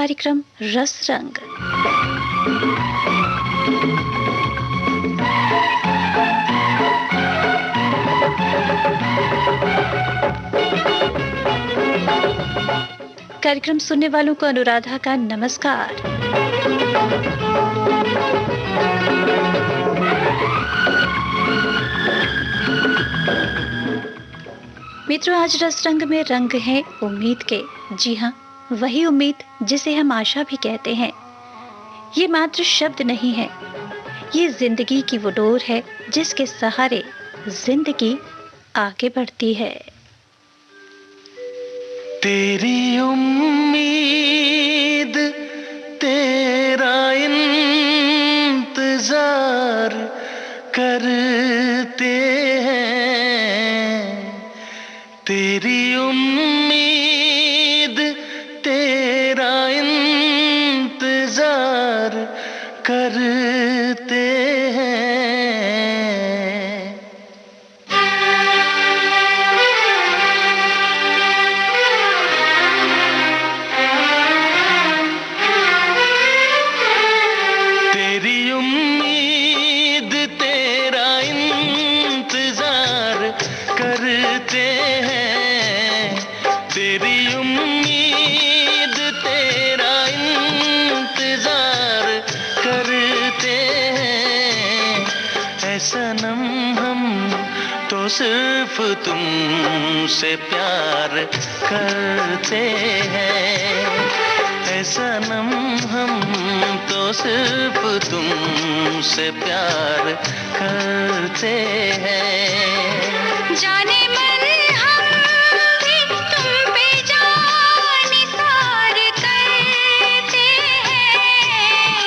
कार्यक्रम रस रंग। कार्यक्रम सुनने वालों को अनुराधा का नमस्कार। मित्रों, आज रस रंग में रंग है उम्मीद के। जी हाँ, वही उम्मीद जिसे हम आशा भी कहते हैं। ये मात्र शब्द नहीं है, ये जिंदगी की वो डोर है जिसके सहारे जिंदगी आगे बढ़ती है। तेरी उम्मीद तेरा इंतजार करते हैं, तेरी उम्मीद तेरा इंतजार करते हैं। सनम हम तो सिर्फ तुमसे प्यार करते हैं, ऐ सनम हम तो सिर्फ तुमसे प्यार करते हैं। जाने मन हम भी तुम पे जान निसार करते हैं,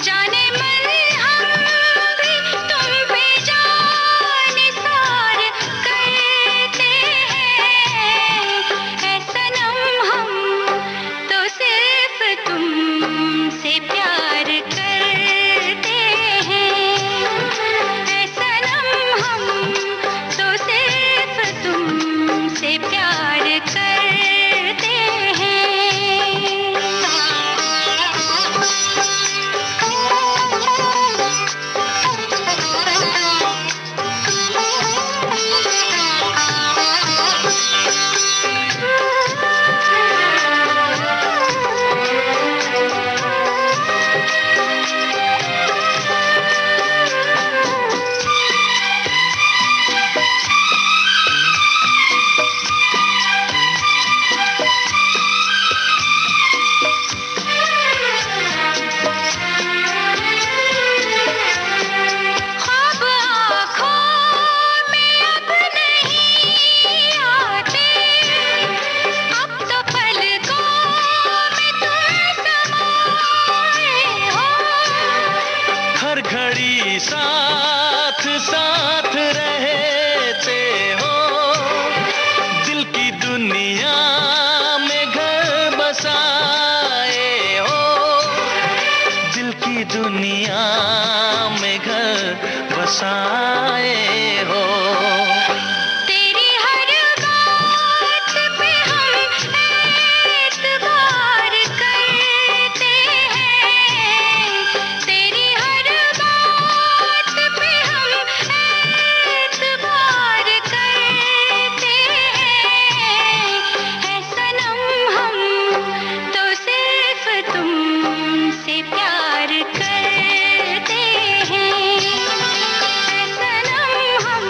जाने मन हम भी तुम पे जान निसार करते हैं, ऐ सनम हम तो सिर्फ तुमसे प्यार करते हैं, ऐ सनम हम तो सिर्फ तुमसे प्यार करते ख्वाब आँखों में अब नहीं आते, अब तो पलकों में तुम समाए हो, हर घड़ी साथ साथ रहते हो, दिल की दुनिया में घर बसाए हो, दिल की दुनिया में घर बसाए हो। तेरी हर बात पे हम एतबार करते हैं, तेरी हर बात पे हम एतबार करते हैं, ऐ सनम हम तो सिर्फ तुमसे प्यार करते हैं, ऐ सनम हम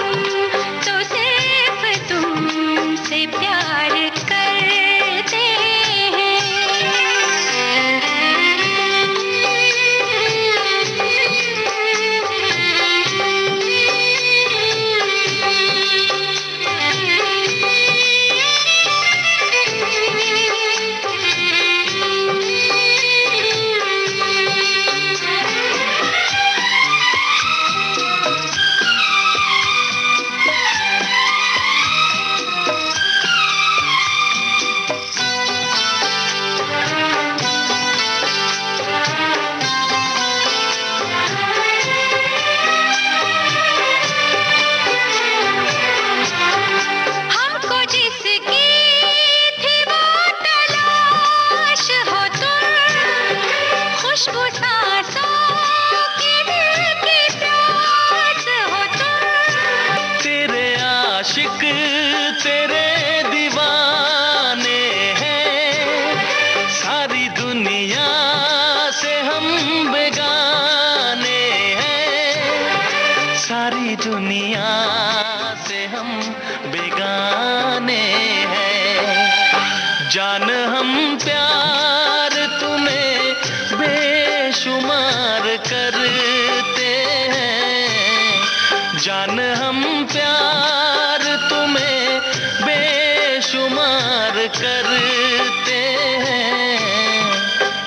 जान हम प्यार तुम्हें बेशुमार करते हैं।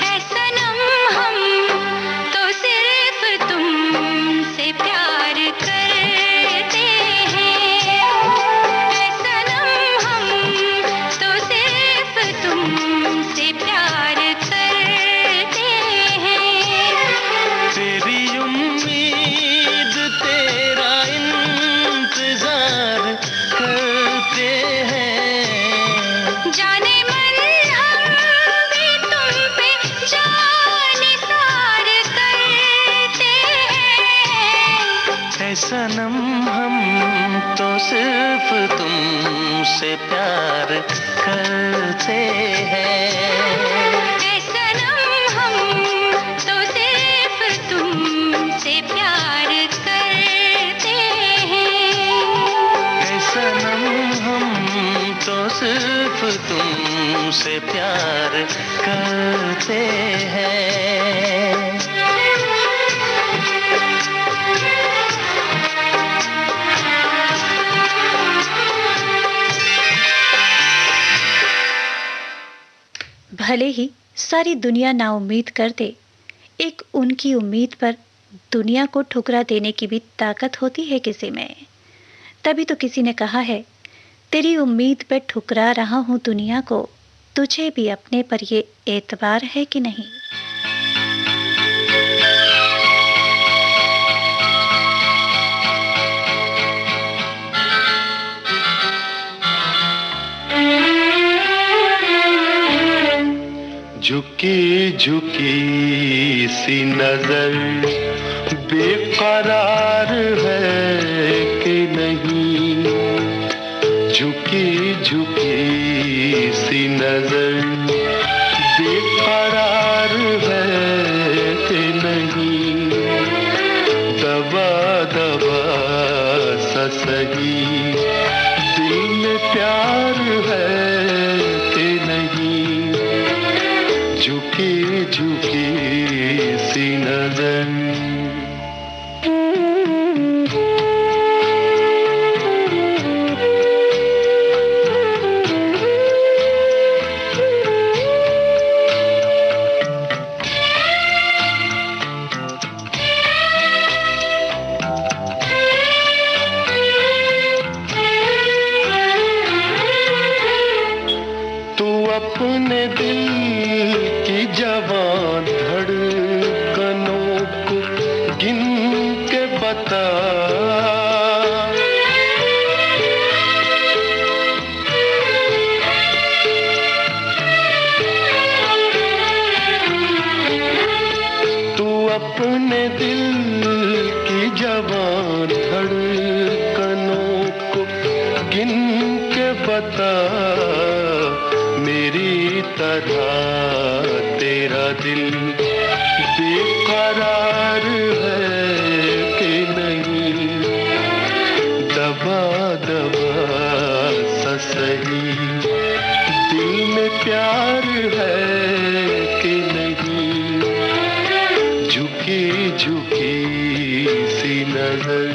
ऐ सनम हम तो सिर्फ तुमसे प्यार करते हैं। ऐ सनम हम तो सिर्फ तुमसे प्यार करते हैं। तेरी उम्मीद तेरा इंतजार करते हैं। जाने मन हम भी तुम पे जाने सार करते हैं। ऐ सनम हम तो सिर्फ तुमसे प्यार करते हैं। ऐ सनम हम तो सिर्फ तुमसे प्यार करते हैं। ऐ सनम हम तो सिर्फ तुमसे प्यार करते हैं। भले ही सारी दुनिया नाउम्मीद कर दे, एक उनकी उम्मीद पर दुनिया को ठुकरा देने की भी ताकत होती है किसी में। तभी तो किसी ने कहा है, तेरी उम्मीद पे ठुकरा रहा हूँ दुनिया को, तुझे भी अपने पर ये एतबार है कि नहीं। झुकी झुकी सी नजर बेकरार है कि नहीं। झुकी झुकी सी नजर बेकरार है कि नहीं। दबा दबा सा सही दिल में प्यार है कि नहीं। झुकी झुकी सी नजर। तू अपने दिल की जवान धड़कनों को गिन के बता। तू अपने दिल की जवान धड़कनों को गिन के बता। मेरी तरह तेरा दिल बेकरार है कि नहीं। दबा दबा सा सही दिल में प्यार है कि नहीं। झुकी झुकी सी नजर।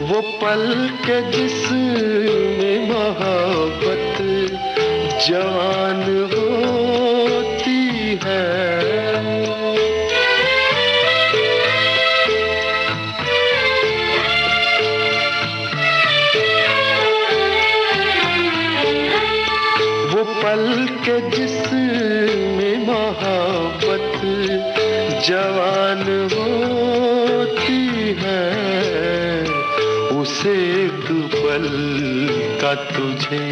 वो पल के जिसमें मोहब्बत जवान होती है। वो पल के जिसमें मोहब्बत जवान होती है। उसे एक पल का तुझे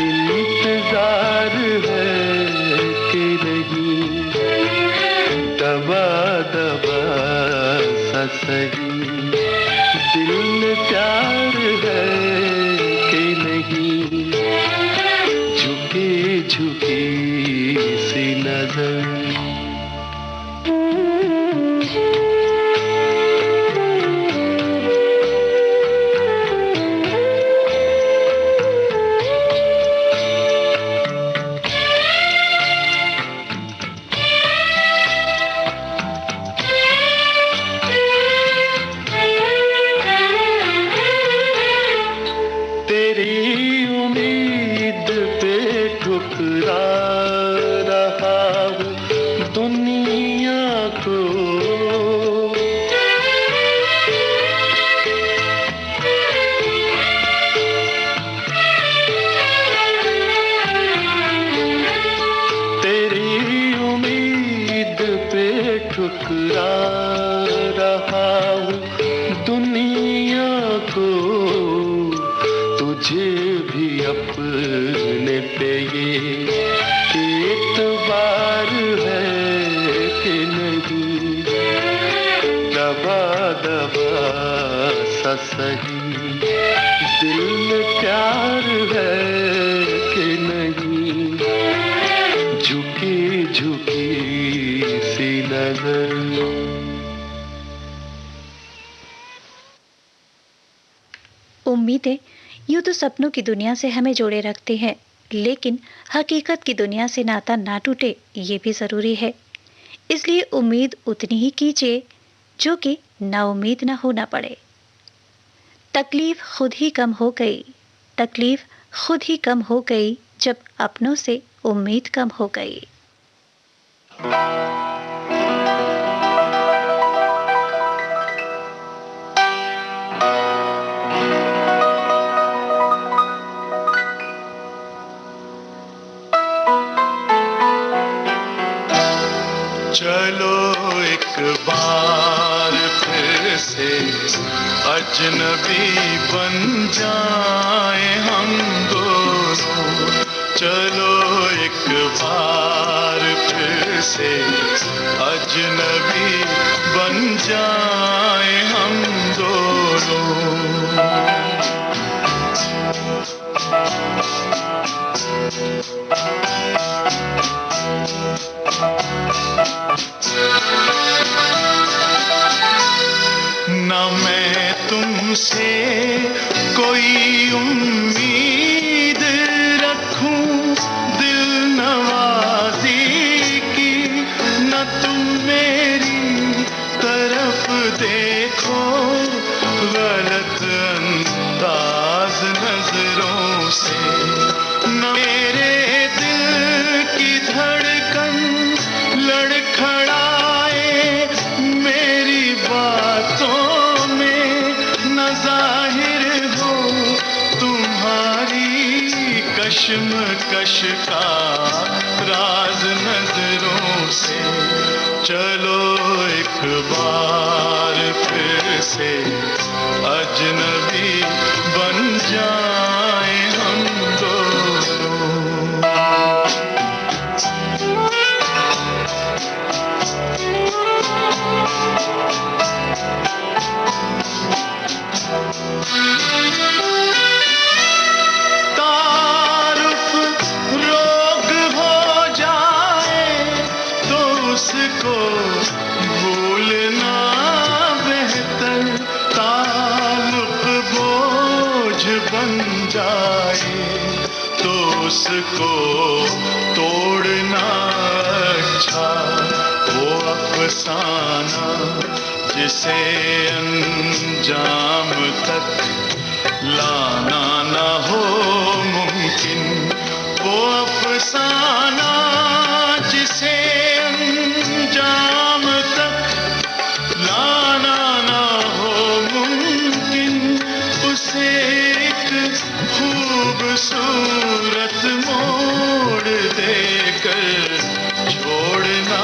इंतजार है कि नहीं। दबा दबा सही, दिल में प्यार है कि नहीं, झुकी झुकी सी नजर। ठुकरा रहा हूँ दुनिया को, तेरी उम्मीद पे ठुकरा रहा हूँ दुनिया को, तुझे भी अपने पे ये एतबार है कि नहीं, दबा दबा सा सही, दिल में प्यार है कि नहीं, झुकी झुकी सी नजर। उम्मीदें यूं तो सपनों की दुनिया से हमें जोड़े रखते हैं, लेकिन हकीकत की दुनिया से नाता ना टूटे ये भी ज़रूरी है। इसलिए उम्मीद उतनी ही कीजिए जो कि नाउम्मीद ना होना पड़े। तकलीफ खुद ही कम हो गई, तकलीफ खुद ही कम हो गई जब अपनों से उम्मीद कम हो गई। चलो एक बार फिर से अजनबी बन जाए हम दोनों, चलो एक बार फिर से अजनबी बन जाए हम दोनों। न मैं तुमसे कोई उम्मीद रखूं दिल नवाजी की, न तुम मेरी तरफ देखो गलत अंदाज नजरों से, न मेरे दिल की धड़कन लड़खड़ाए मेरी बातों में, न जाहिर हो तुम्हारी कश्मकश का राज नजरों से। चलो एक बार फिर से अजनबी बन जाए हम दोनों। तारुफ रोग हो जाए तो उसको भूलना बेहतर, ताल्लुक बोझ बन जाए तो उसको तोड़ना अच्छा, वो अफसाना जिसे अंजाम तक लाना ना हो मुमकिन, वो अफसाना जिसे अंजाम तक लाना ना हो मुमकिन, उसे एक खूबसूरत मोड़ देकर छोड़ना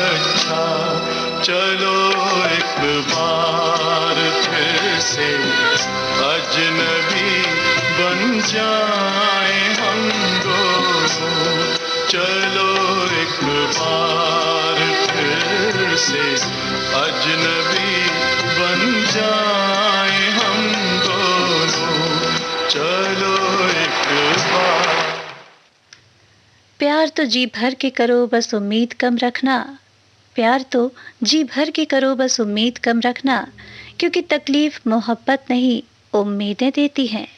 अच्छा। चलो एक बार फिर से अजनबी बन जाए हम दोनों, चलो एक बार फिर से अजनबी जाए हम दोनों, चलो एक बार। प्यार तो जी भर के करो बस उम्मीद कम रखना, प्यार तो जी भर के करो बस उम्मीद कम रखना, क्योंकि तकलीफ मोहब्बत नहीं उम्मीदें देती हैं।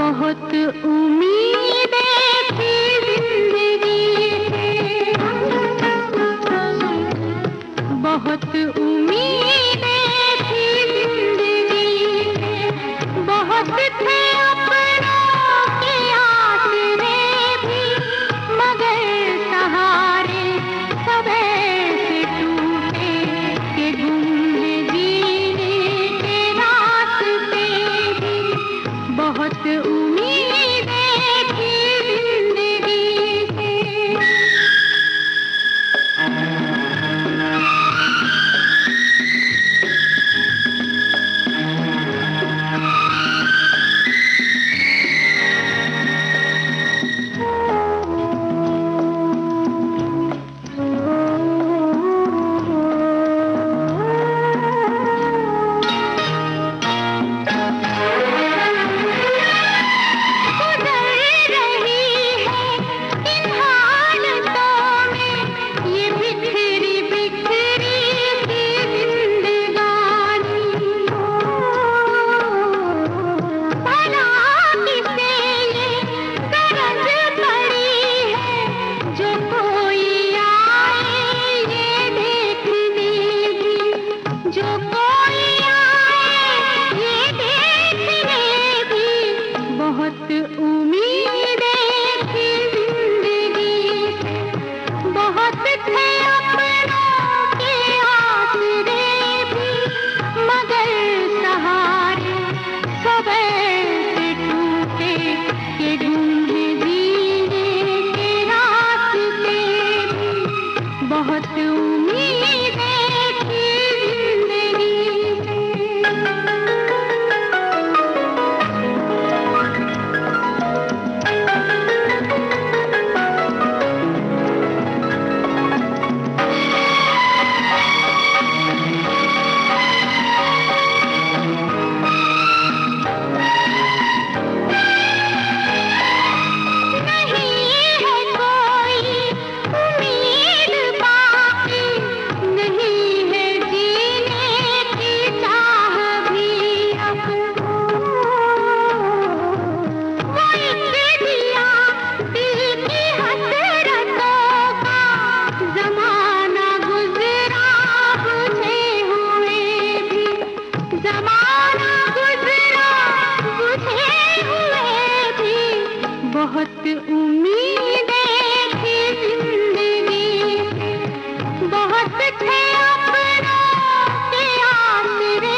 बहुत उम्मीदें थी जिंदगी से, बहुत उम्मीदें थी जिंदगी से, बहुत थे अपनों के आसरे भी, मगर सहारे सब ऐसे टूटे कि गुम है जीने के रास्ते भी। बहुत उम्मीदें थी जिंदगी से। बहुत उम्मीदें थी जिंदगी से, बहुत थे अपनों के आसरे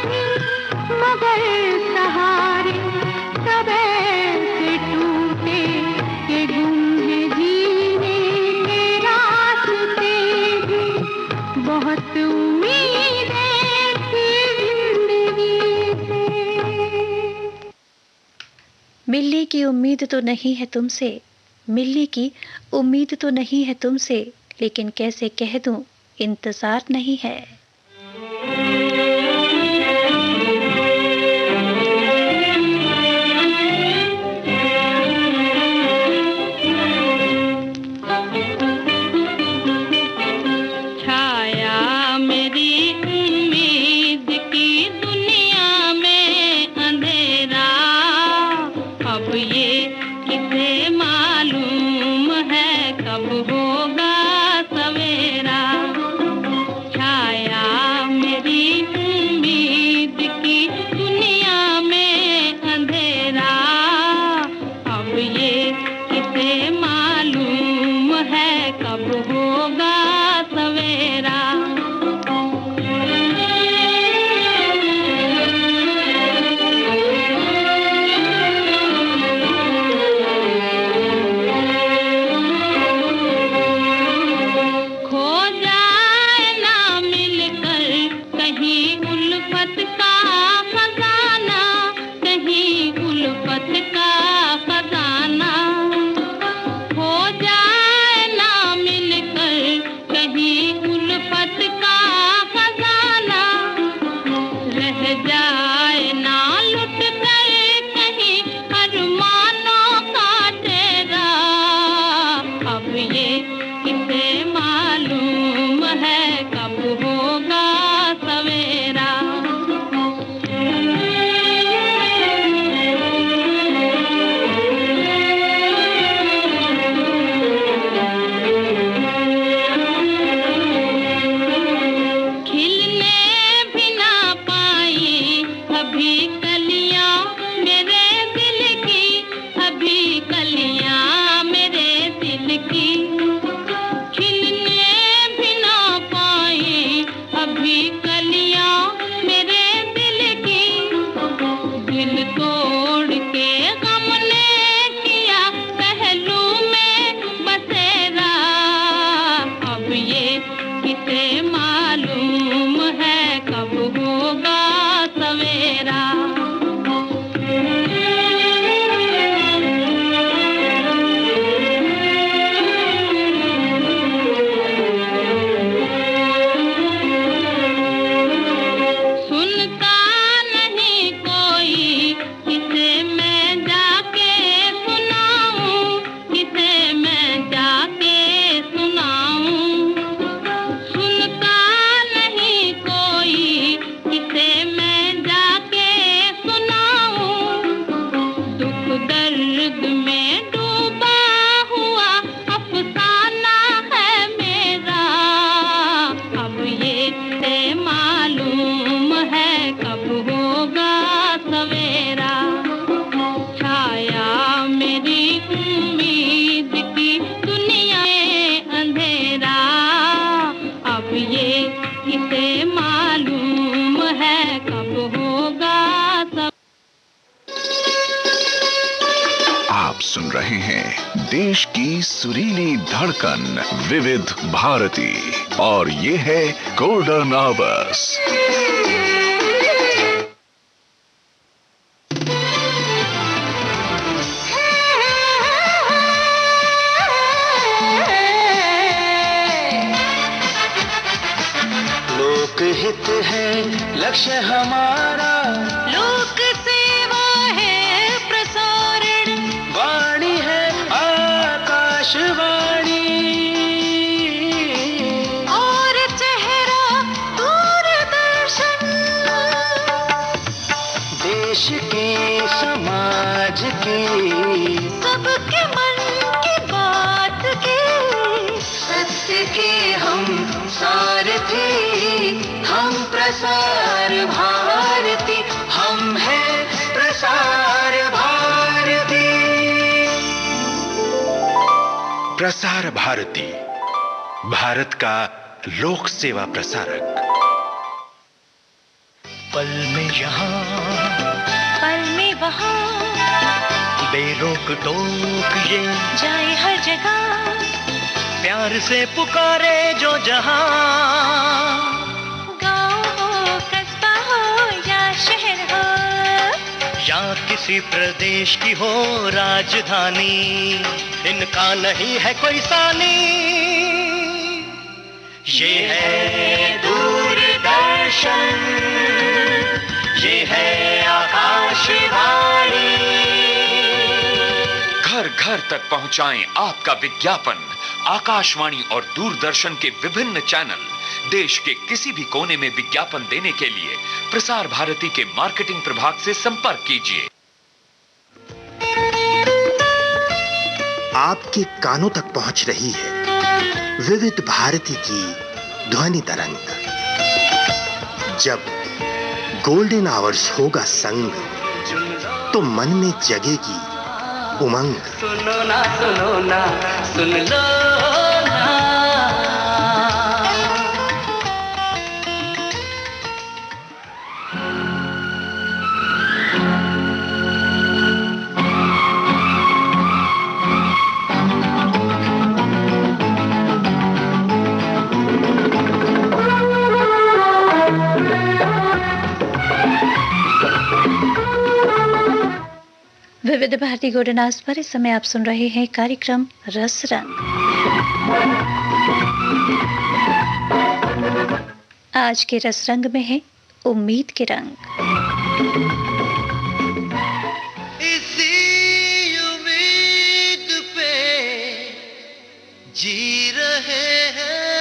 भी, मगर सहारे सब ऐसे टूटे कि गुम है जीने के रास्ते भी। बहुत उम्मीदें थी जिंदगी से। मिलने की उम्मीद तो नहीं है तुमसे, मिलने की उम्मीद तो नहीं है तुमसे, लेकिन कैसे कह दूं इंतजार नहीं है। छाया मेरी उम्मीद की दुनिया में अंधेरा, अब ये किसे मालूम है कब होगा सवेरा। छाया दर्द में डूबा हुआ अफसाना है मेरा। अब ये से मालूम है कब होगा सवेरा। छाया मेरी उम्मीद की दुनिया में अंधेरा। अब ये इसे मालूम है कब होगा सब। आप सुन रहे हैं देश की सुरीली धड़कन विविध भारती और ये है गोल्डन आवर्स। लोकहित है लक्ष्य हमारा, लोक सेवा है प्रसारण। वाणी है आकाशवाणी, और चेहरा दूरदर्शन। देश के समाज के सबके मन की बात की। सत्य के हम सारथी, हम प्रसार भारती, हम हैं प्रसार भारती। प्रसार भारती, भारत का लोक सेवा प्रसारक। पल में यहाँ, पल में वहाँ, बेरोक टोक ये जाए हर जगह। प्यार से पुकारे जो जहां। गाँव हो कस्बा हो या शहर हो, या किसी प्रदेश की हो राजधानी, इनका नहीं है कोई सानी। ये है दूरदर्शन, ये है आकाशवाणी। घर घर तक पहुंचाएं आपका विज्ञापन। आकाशवाणी और दूरदर्शन के विभिन्न चैनल। देश के किसी भी कोने में विज्ञापन देने के लिए प्रसार भारती के मार्केटिंग प्रभाग से संपर्क कीजिए। आपके कानों तक पहुंच रही है विविध भारती की ध्वनि तरंग। जब गोल्डन आवर्स होगा संग, तो मन में जगेगी उमंग। सुनो ना सुनो ना सुन लो ना। विविध भारती गोल्डन आवर्स पर इस समय आप सुन रहे हैं कार्यक्रम रस रंग। आज के रस रंग में है उम्मीद के रंग। इसी उम्मीद पे जी रहे हैं,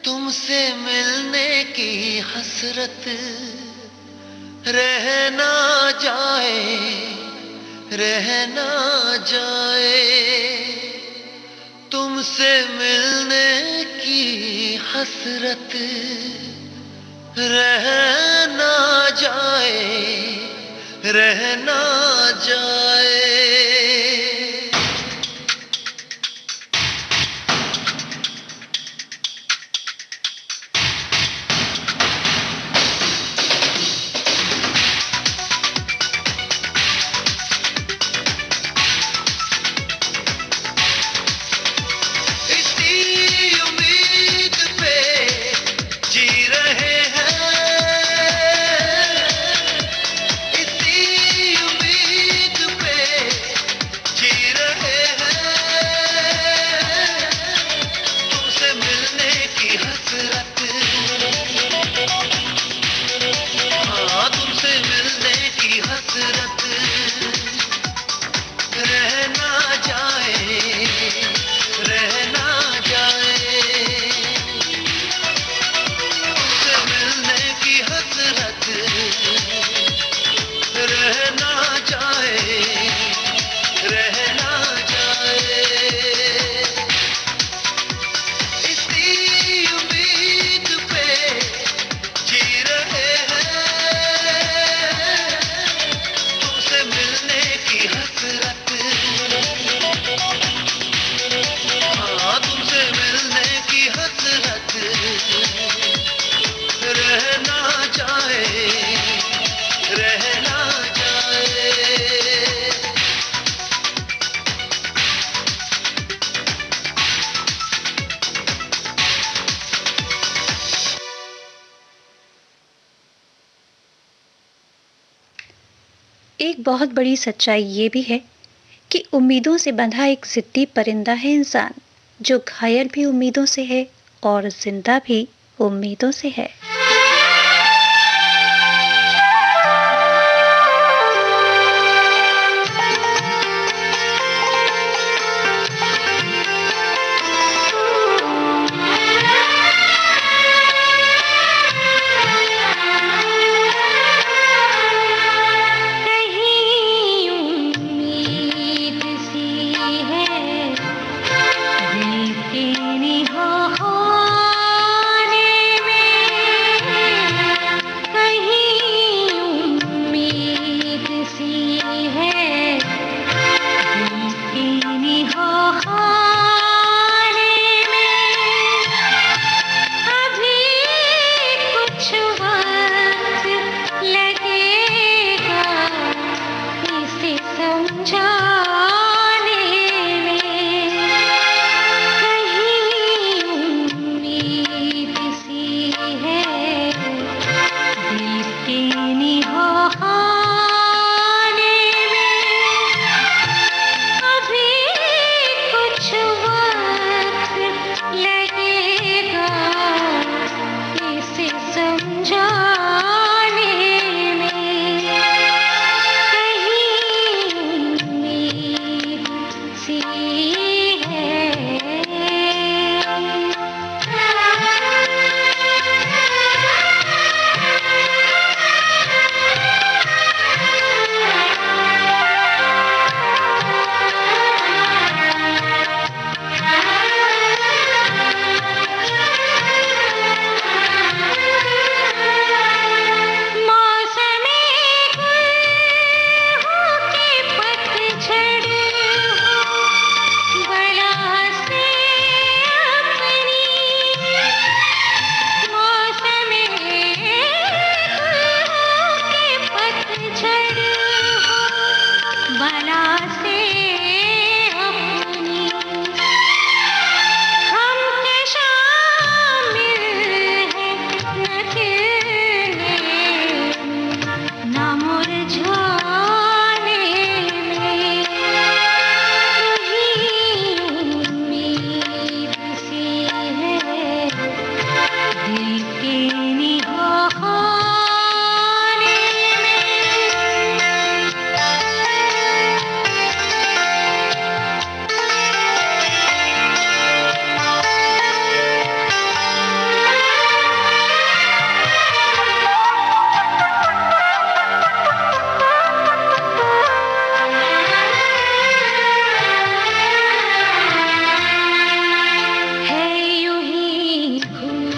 तुमसे मिलने की हसरत रह ना जाए, रह ना जाए। तुमसे मिलने की हसरत रह ना जाए, रह ना जाए। एक बहुत बड़ी सच्चाई ये भी है कि उम्मीदों से बंधा एक ज़िद्दी परिंदा है इंसान, जो घायल भी उम्मीदों से है और जिंदा भी उम्मीदों से है। कहीं उम्मीद सी है दिल के निहाने में, कहीं उम्मीद सी है दिल के निहाने में। अभी कुछ वक्त लगेगा इसे समझाने में, कहीं उम्मीद सी है दिल के निहाने में। अभी कुछ वक्त लगेगा इसे समझाने में, कहीं उम्मीद सी मौसमी गुल हो के पतझड़ हो बला से अपनी, मौसमी गुल हो के पतझड़ हो बला से अपनी। हम के शामिल हैं न खिलने न मुरझाने में, कहीं उम्मीद सी है दिल के निहाने है यूं ही घूम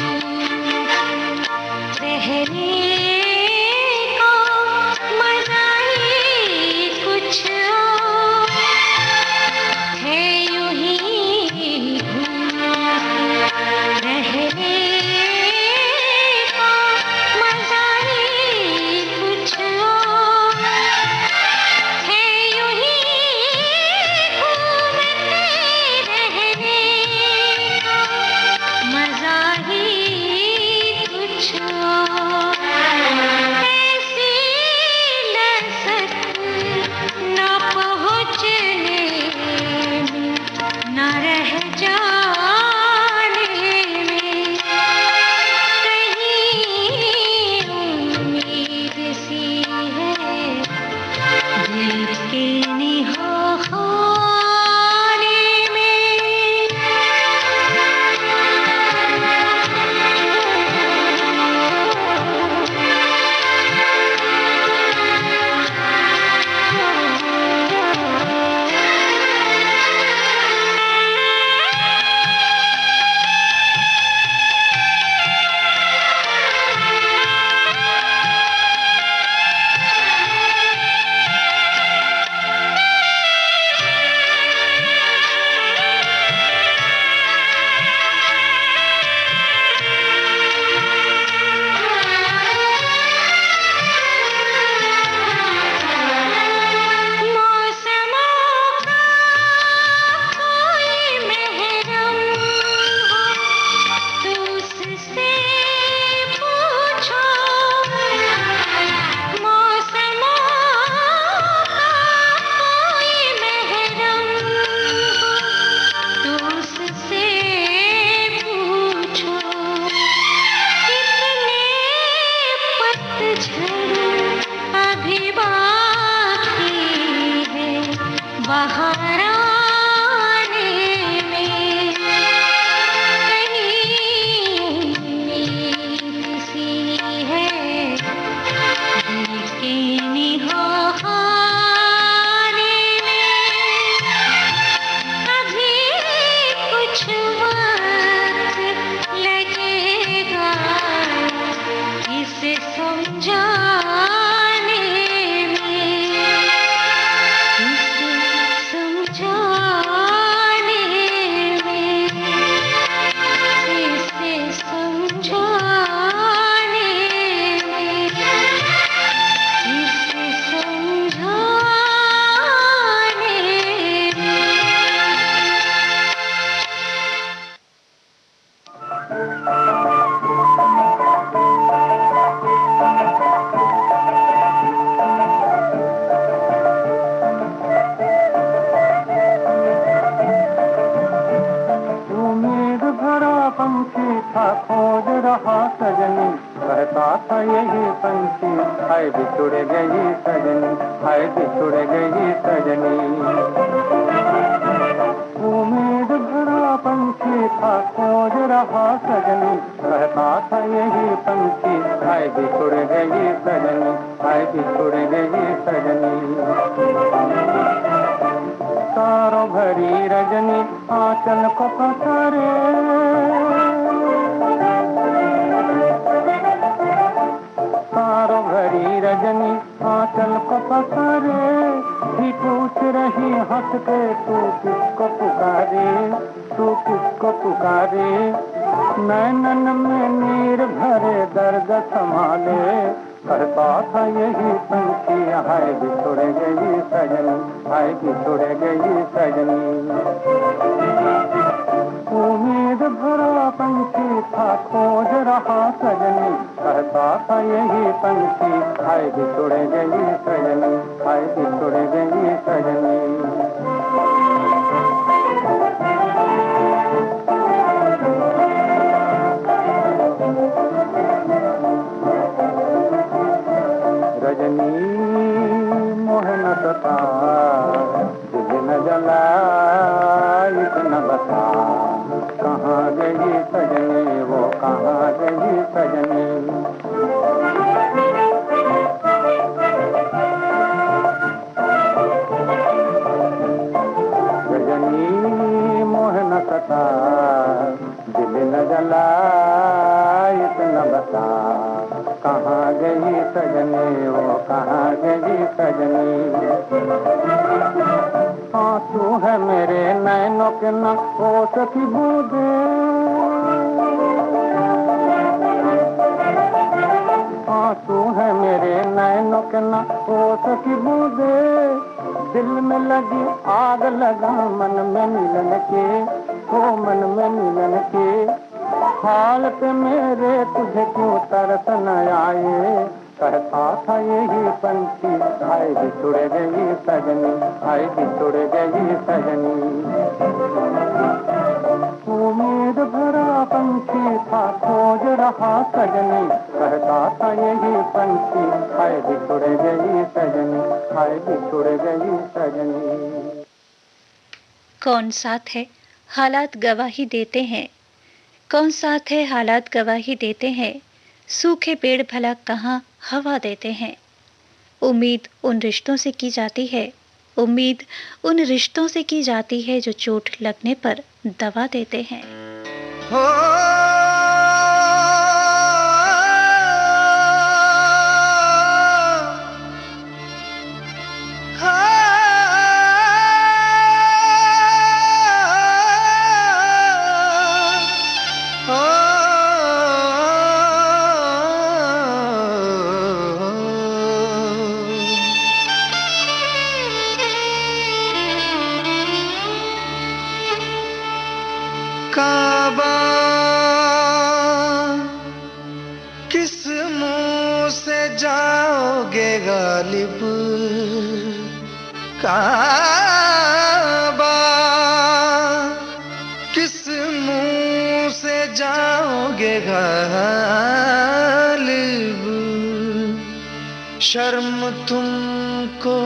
रहने को मजा ही कुछ और है, यूं ही घूम रहने को मजा ही कुछ और है, यूं ही घूमते रहने का मजा ही कुछ और। ऐसी लज़्ज़त न पहुँचने में न रह जाने में, कहीं उम्मीद सी है दिल के निहाने कौन साथ है हालात गवाही देते हैं, कौन साथ है हालात गवाही देते हैं, सूखे पेड़ भला कहाँ हवा देते हैं। उम्मीद उन रिश्तों से की जाती है, उम्मीद उन रिश्तों से की जाती है जो चोट लगने पर दवा देते हैं। काबा किस मुंह से जाओगे गालिब, काबा किस मुंह से जाओगे गालिब। शर्म तुमको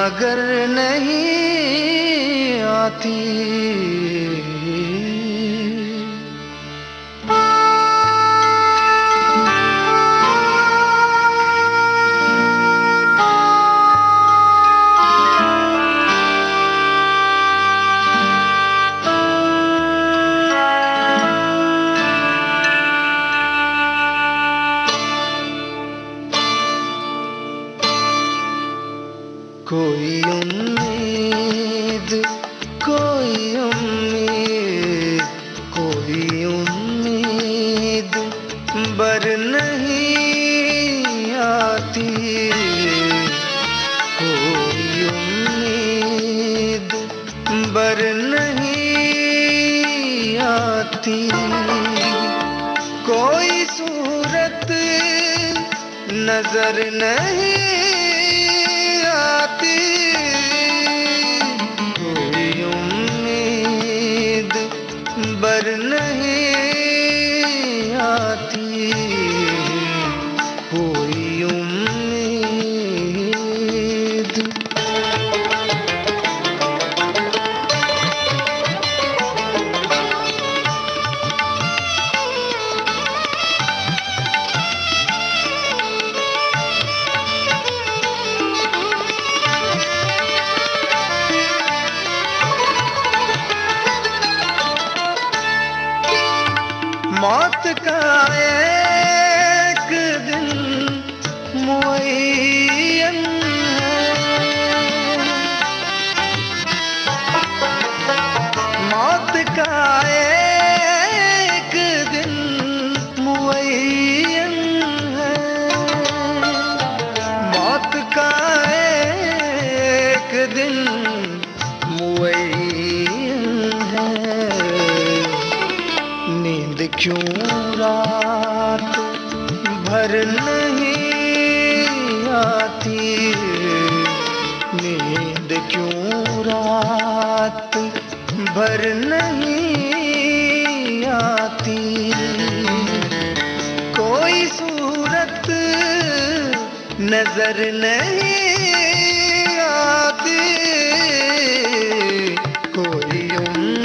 मगर नहीं आती। कोई उम्मीद, कोई उम्मीद, कोई उम्मीद बर नहीं आती। कोई उम्मीद बर नहीं आती। कोई सूरत नजर नहीं आती। कोई उम्मीद बर नहीं आती। कोई उम्मीद। मौत का एक दिन मुअय्यन है। मौत का एक दिन मुअय्यन है। मौत का एक दिन मुअय्यन है। नींद क्यों रात भर नहीं आती। नींद क्यों रात भर नहीं आती। कोई सूरत नजर नहीं आती। कोई उम्मीद।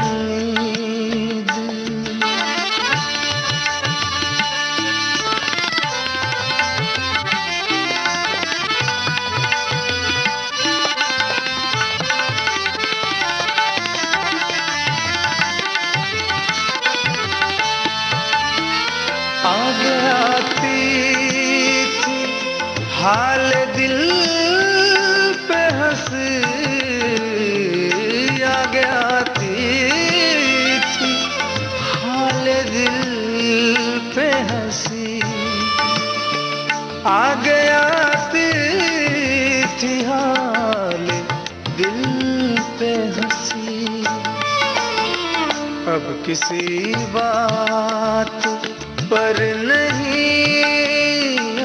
आगे आती थी हाल दिल पे हंसी। आगे आती थी हाल दिल पे हंसी। आगे आती थी हाल दिल पे हंसी। अब किसी बात पर नहीं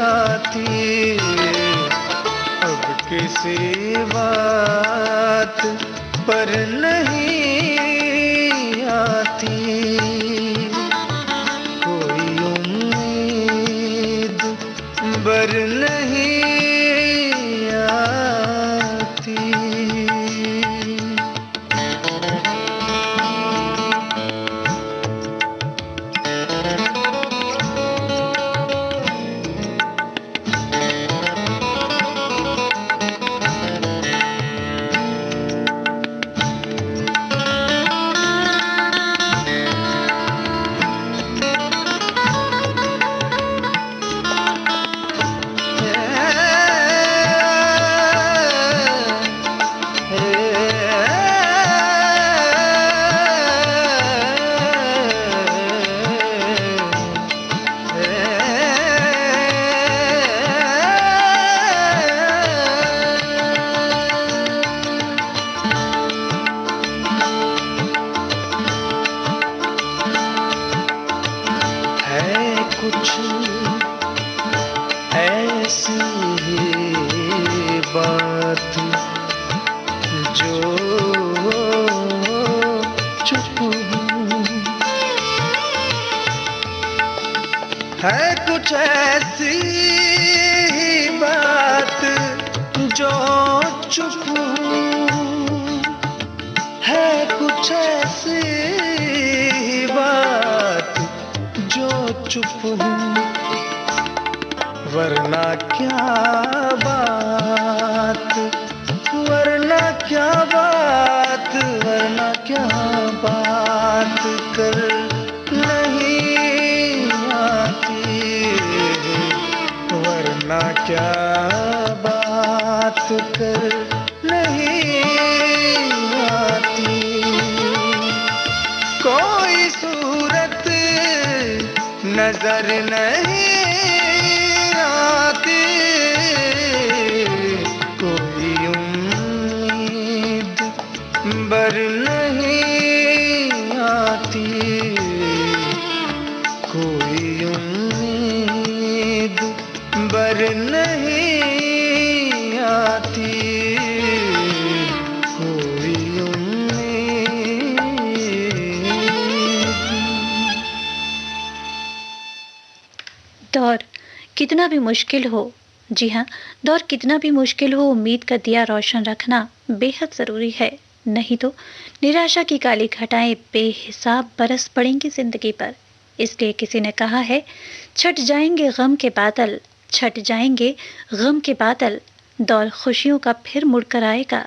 आती। अब किसी बात पर नहीं आती। कोई उम्मीद बर नहीं आती। कुछ ऐसी बात जो चुप है। कुछ ऐसी बात जो चुप है कुछ ऐसी बात जो चुप हूँ, वरना क्या बात, वरना क्या बात, वरना क्या बात कर नहीं आती, वरना क्या बात कर नहीं आती। कोई सूरत नजर नहीं आती, कोई उम्मीद बर नहीं आती, कोई उम्मीद बर नहीं आती, कोई उम्मीद। दौर कितना भी मुश्किल हो, जी हाँ, दौर कितना भी मुश्किल हो, उम्मीद का दिया रोशन रखना बेहद ज़रूरी है। नहीं तो निराशा की काली घटाएं बेहिसाब बरस पड़ेंगी जिंदगी पर। इसलिए किसी ने कहा है, छट जाएंगे गम के बादल, छट जाएंगे गम के बादल, दौर खुशियों का फिर मुड़कर आएगा।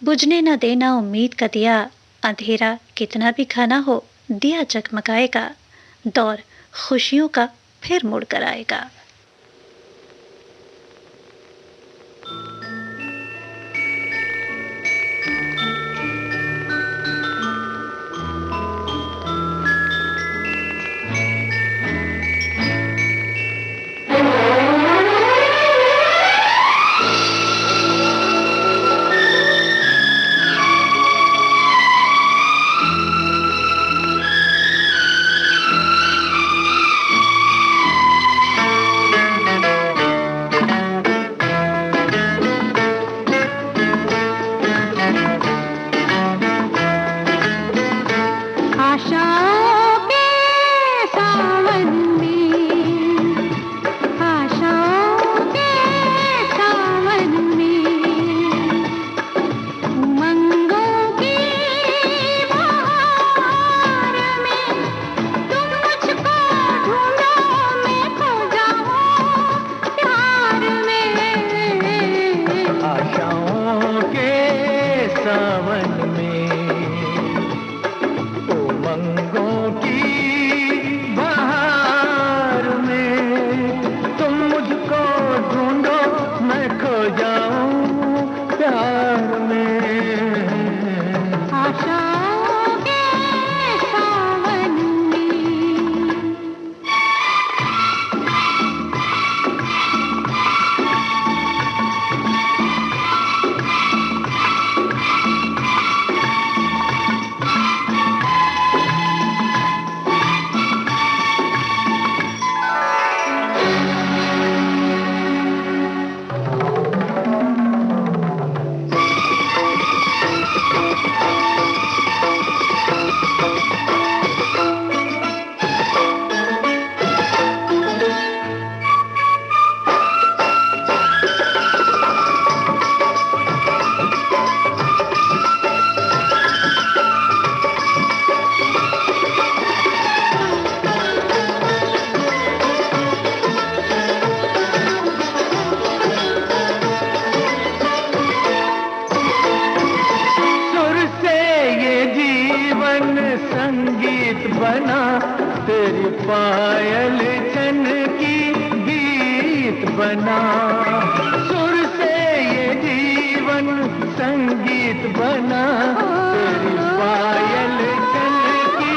बुझने न देना उम्मीद का दिया, अंधेरा कितना भी घना हो, दिया जगमगाएगा। दौर खुशियों का फिर मुड़कर आएगा। बना तेरी पायल छन की गीत बना, सुर से ये जीवन संगीत बना, तेरी पायल छन की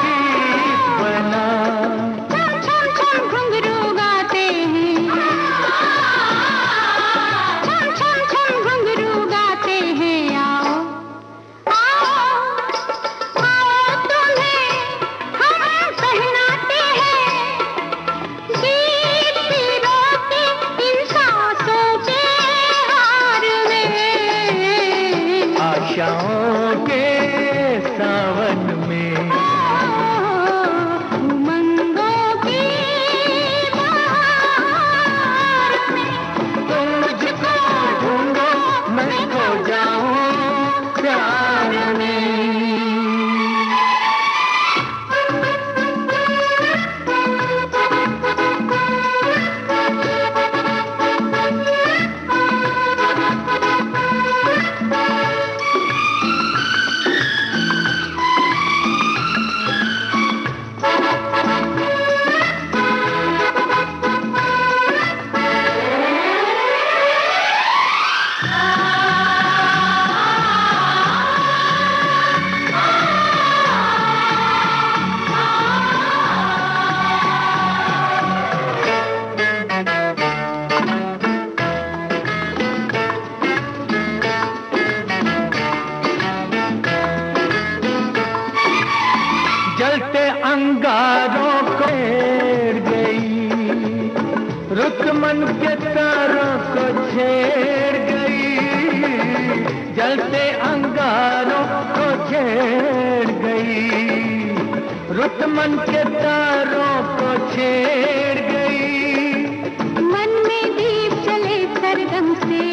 गीत बना। छम छम घुंघरू गाते हैं, छम छम छम घुंघरू गाते हैं, आओ छेड़ गई, रुत मन के तारों को छेड़ गई। मन में दीप जले सरगम से,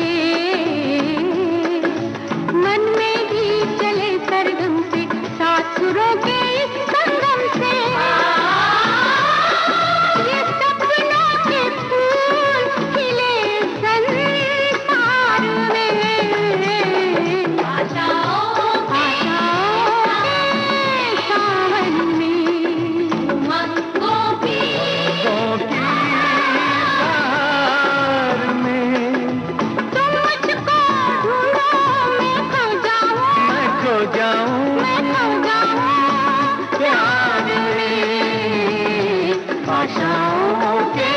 मन में दीप जले सरगम से, सात सुरों के इस संगम से। ये सपनों के फूल खिले संसार में, आशाओं के सावन में, उमंगों की बहार में। तुम मुझको ढूंढो, मैं खो जाऊं, मैं खो जाऊं मैं खो जाऊं प्यार में, आशाओं के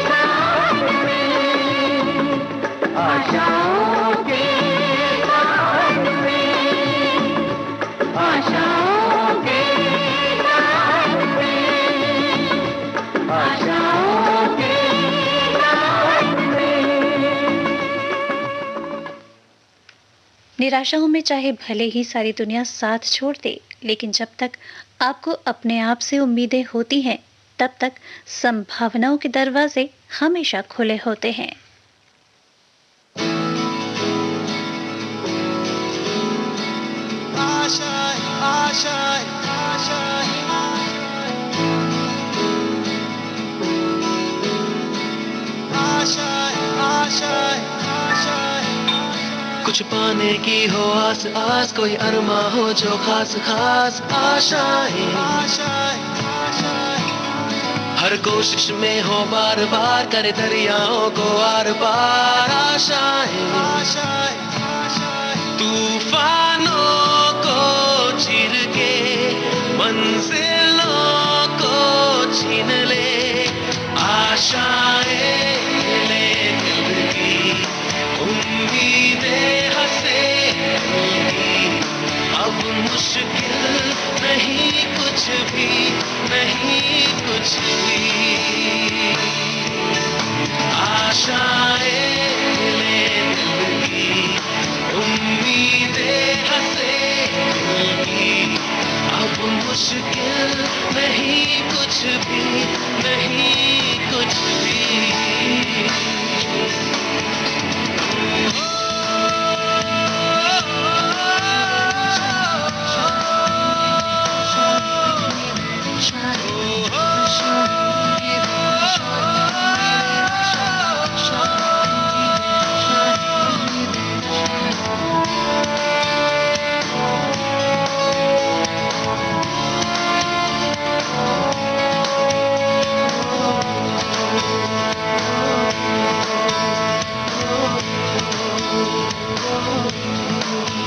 सावन में, आशाओं के सावन में, आशाओं के सावन में, आशाओं के सावन में। निराशाओं में चाहे भले ही सारी दुनिया साथ छोड़ दे, लेकिन जब तक आपको अपने आप से उम्मीदें होती हैं, तब तक संभावनाओं के दरवाजे हमेशा खुले होते हैं। कुछ पाने की हो आस आस, कोई अरमा हो जो खास खास आशाएं। हर कोशिश में हो बार बार, करे दरियाओं को आर पार आशाएं। तूफानों को चीर के मंजिलों को छीन ले आशाएं, ले दिल की उम्मीदें हंसेंगी। अब मुश्किल नहीं कुछ भी, नहीं कुछ भी। आशाएं ले दिल की उम्मीदें हंसेंगी। अब मुश्किल नहीं कुछ भी, नहीं कुछ भी।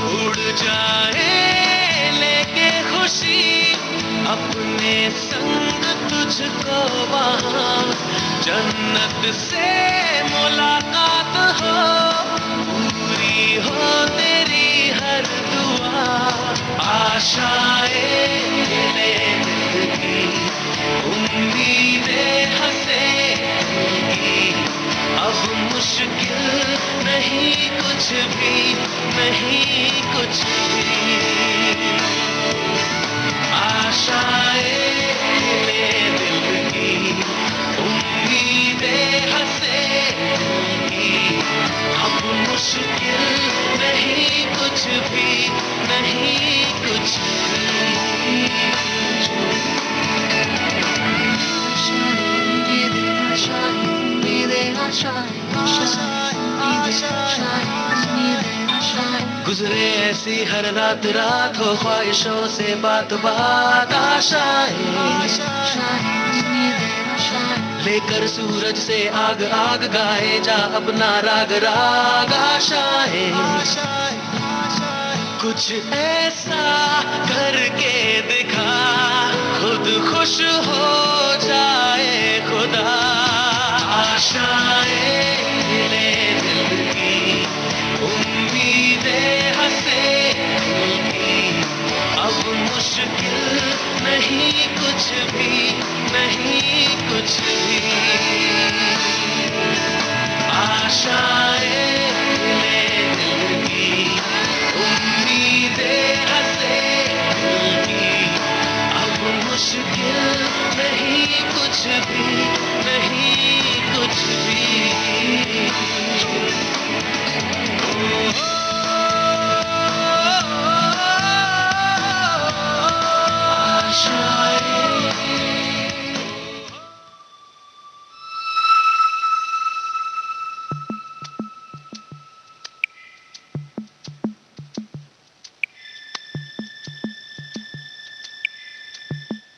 उड़ जाए लेके खुशी अपने संग तुझको वहाँ, जन्नत से मुलाकात हो, पूरी हो तेरी हर दुआ। आशाएं ले दिल की उम्मीदें हंसेंगी। अब मुश्किल नहीं कुछ भी, नहीं कुछ भी। आशाएं ले दिल की उम्मीदें हंसेंगी। अब मुश्किल नहीं कुछ भी, नहीं कुछ भी। गुजरे ऐसी हर रात रात, हो ख्वाहिशों से बात बात आशाएं। लेकर सूरज से आग आग, गाए जा अपना राग राग आशाएं। कुछ ऐसा करके दिखा, खुद खुश हो जाए खुदा। आशाएं ले दिल की उम्मीदें हंसेंगी। अब मुश्किल नहीं कुछ भी, नहीं कुछ भी। आशाएं ले दिल की उम्मीदें हंसेंगी।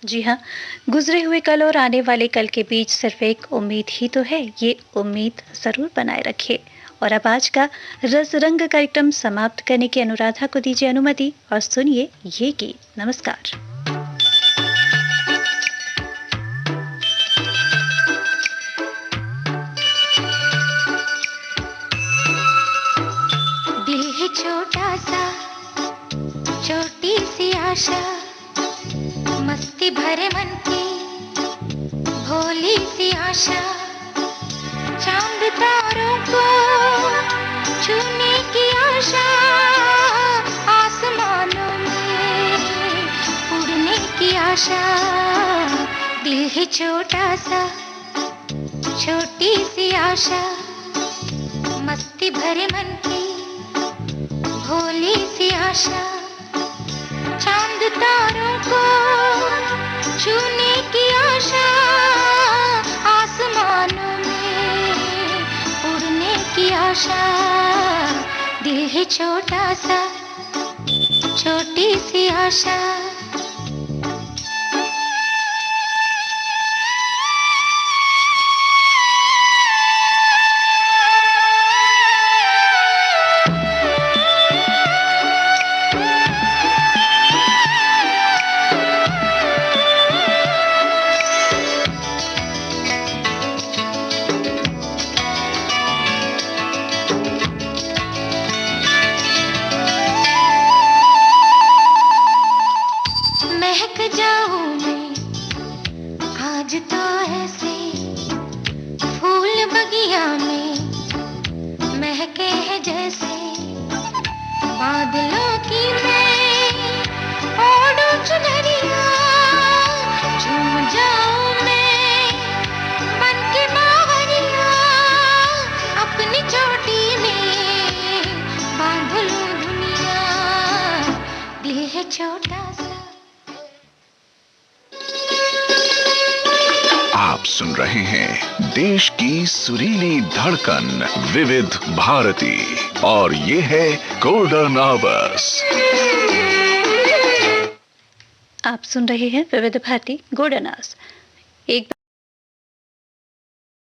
जी हाँ, गुजरे हुए कल और आने वाले कल के बीच सिर्फ एक उम्मीद ही तो है। ये उम्मीद जरूर बनाए रखिए। और अब आज का रस रंग कार्यक्रम समाप्त करने की अनुराधा को दीजिए अनुमति और सुनिए ये गीत। नमस्कार। दिल है छोटा सा, छोटी सी आशा, मस्ती भरे मन की भोली सी आशा, चांद तारों को छूने की आशा, आसमानों में उड़ने की आशा। दिल है छोटा सा, छोटी सी आशा, मस्ती भरे मन की भोली सी आशा, चांद तारों को छूने की आशा, आसमानों में उड़ने की आशा। दिल है छोटा सा, छोटी सी आशा। महक जाऊं मैं आज तो ऐसे, फूल बगिया में महके हैं जैसे, बादलों की मैं ओढ़ूं चुनरिया, झूम जाऊं मैं बन के बावरिया, अपनी चोटी में बांध लूं दुनिया। दिल है छोटा सा। आप सुन रहे हैं देश की सुरीली धड़कन विविध भारती और ये है गोल्डन आवर्स। आप सुन रहे हैं विविध भारती गोल्डन आवर्स। एक